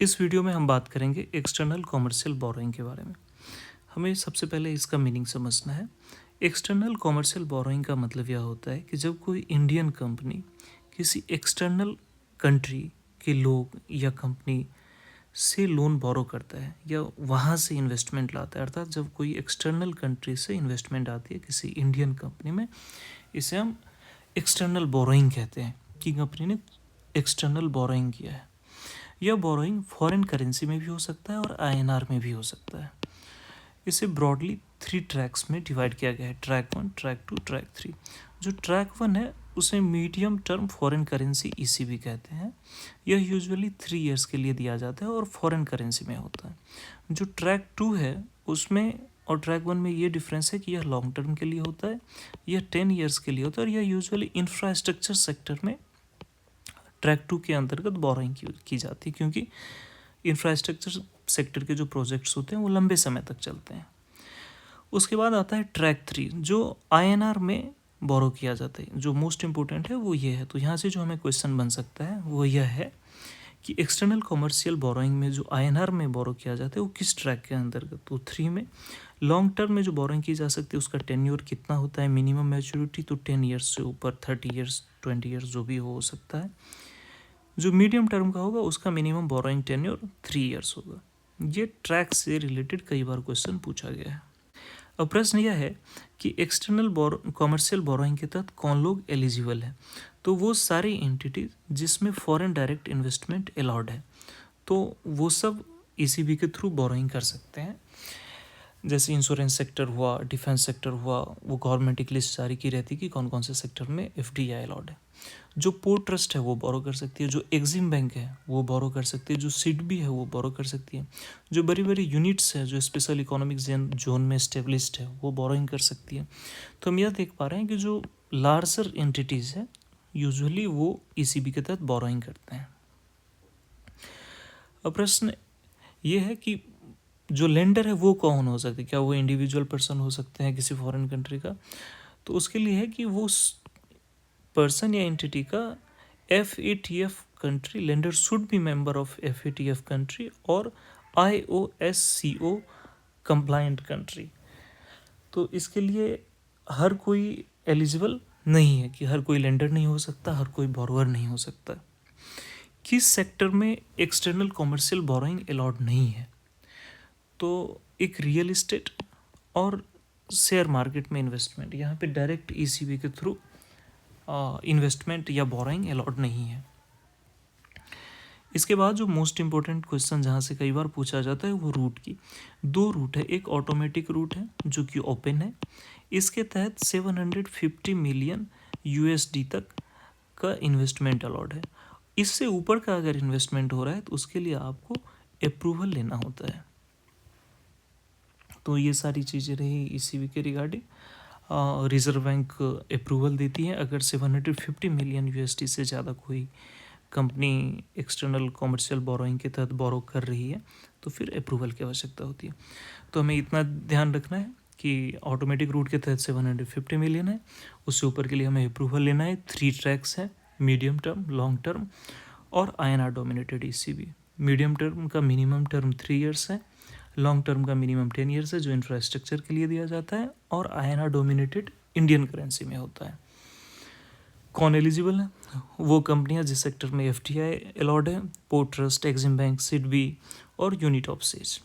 इस वीडियो में हम बात करेंगे एक्सटर्नल कॉमर्शियल बोरोइंग के बारे में। हमें सबसे पहले इसका मीनिंग समझना है। एक्सटर्नल कॉमर्शियल बोरोइंग का मतलब यह होता है कि जब कोई इंडियन कंपनी किसी एक्सटर्नल कंट्री के लोग या कंपनी से लोन बोरो करता है या वहाँ से इन्वेस्टमेंट लाता है, अर्थात जब कोई एक्सटर्नल कंट्री से इन्वेस्टमेंट आती है किसी इंडियन कंपनी में, इसे हम एक्सटर्नल बोरोइंग कहते हैं कि कंपनी ने एक्सटर्नल बोरोइंग किया है। यह बोरोइंग फॉरेन करेंसी में भी हो सकता है और आईएनआर में भी हो सकता है। इसे ब्रॉडली 3 ट्रैक्स में डिवाइड किया गया है, ट्रैक 1, ट्रैक 2, ट्रैक 3। जो ट्रैक 1 है उसे medium term foreign currency ECB कहते हैं। यह यूजुअली 3 ईयर्स के लिए दिया जाता है और फॉरेन करेंसी में होता है। जो ट्रैक 2 है उसमें और ट्रैक 1 में ये डिफरेंस है कि यह लॉन्ग टर्म के लिए होता है, यह 10 ईयर्स के लिए होता है और यह यूजुअली इंफ्रास्ट्रक्चर सेक्टर में ट्रैक 2 के अंतर्गत बोरोइंग की जाती है, क्योंकि इंफ्रास्ट्रक्चर सेक्टर के जो प्रोजेक्ट्स होते हैं वो लंबे समय तक चलते हैं। उसके बाद आता है ट्रैक 3 जो आईएनआर में बोरो किया जाता है। जो मोस्ट इंपॉर्टेंट है वो ये है, तो यहाँ से जो हमें क्वेश्चन बन सकता है वो यह है कि एक्सटर्नल कॉमर्शियल बोरोइंग में जो आईएनआर में बोरो किया जाता है वो किस ट्रैक के अंतर्गत। तो 3 में लॉन्ग टर्म में जो बोरोइंग की जा सकती है उसका टेन्योर कितना होता है, मिनिमम मैच्योरिटी तो 10 ईयर्स से ऊपर 30 ईयर्स 20 ईयर्स जो भी हो सकता है। जो मीडियम टर्म का होगा उसका मिनिमम बोरोइंग टेन्योर 3 ईयर्स होगा। ये ट्रैक से रिलेटेड कई बार क्वेश्चन पूछा गया है। अब प्रश्न यह है कि एक्सटर्नल कॉमर्शियल बोरोइंग के तहत कौन लोग एलिजिबल है। तो वो सारी एंटिटीज जिसमें फॉरेन डायरेक्ट इन्वेस्टमेंट अलाउड है, तो वो सब ईसीबी के थ्रू बोरोइंग कर सकते हैं। जैसे इंश्योरेंस सेक्टर हुआ, डिफेंस सेक्टर हुआ, वो गवर्नमेंट एक लिस्ट जारी की रहती है कि कौन कौन से सेक्टर में एफडीआई अलाउड है। जो पोर्ट ट्रस्ट है वो बोरो कर सकती है, जो एग्जिम बैंक है वो बोरो कर सकती है, जो सिडबी है वो बोरो कर सकती है, जो बड़ी बड़ी यूनिट्स है जो स्पेशल इकोनॉमिक जोन में स्टेब्लिश्ड है वो बोरोइंग कर सकती है। तो हम यह देख पा रहे हैं कि जो लार्जर एंटिटीज़ है यूजुअली वो ईसीबी के तहत बोरोइंग करते हैं। अब प्रश्न ये है कि जो लेंडर है वो कौन हो सकते हैं, क्या वो इंडिविजुअल पर्सन हो सकते हैं किसी फॉरेन कंट्री का। तो उसके लिए है कि वो पर्सन या एंटिटी का FATF country lender should be member of FATF country और IOSCO कंप्लायंट कंट्री। तो इसके लिए हर कोई एलिजिबल नहीं है कि हर कोई लेंडर नहीं हो सकता, हर कोई बोरोअर नहीं हो सकता। किस सेक्टर में एक्सटर्नल कॉमर्शियल बोरोइंग अलाउड नहीं है, तो एक रियल इस्टेट और शेयर मार्केट में इन्वेस्टमेंट, यहाँ पे डायरेक्ट ईसीबी के थ्रू इन्वेस्टमेंट या बोरोइंग अलाउड नहीं है। इसके बाद जो मोस्ट इंपॉर्टेंट क्वेश्चन जहाँ से कई बार पूछा जाता है वो रूट की। 2 रूट है, एक ऑटोमेटिक रूट है जो कि ओपन है, इसके तहत 750 मिलियन USD तक का इन्वेस्टमेंट अलाउड है। इससे ऊपर का अगर इन्वेस्टमेंट हो रहा है तो उसके लिए आपको अप्रूवल लेना होता है। तो ये सारी चीज़ें रही ईसीबी के रिगार्डिंग। रिजर्व बैंक अप्रूवल देती है अगर 750 मिलियन USD से ज़्यादा कोई कंपनी एक्सटर्नल कॉमर्शियल बोरोइंग के तहत बोरो कर रही है तो फिर अप्रूवल की आवश्यकता होती है। तो हमें इतना ध्यान रखना है कि ऑटोमेटिक रूट के तहत 750 मिलियन है, उससे ऊपर के लिए हमें अप्रूवल लेना है। 3 ट्रैक्स हैं, मीडियम टर्म, लॉन्ग टर्म और INR dominated ECB. Medium term का मिनिमम टर्म 3 ईयर्स है, लॉन्ग टर्म का मिनिमम 10 ईयर्स है जो इंफ्रास्ट्रक्चर के लिए दिया जाता है और INR डोमिनेटेड इंडियन करेंसी में होता है। कौन एलिजिबल है, वो कंपनियां जिस सेक्टर में FDI अलाउड है, port trust, EXIM bank, SIDBI और यूनिट ऑफ सेज।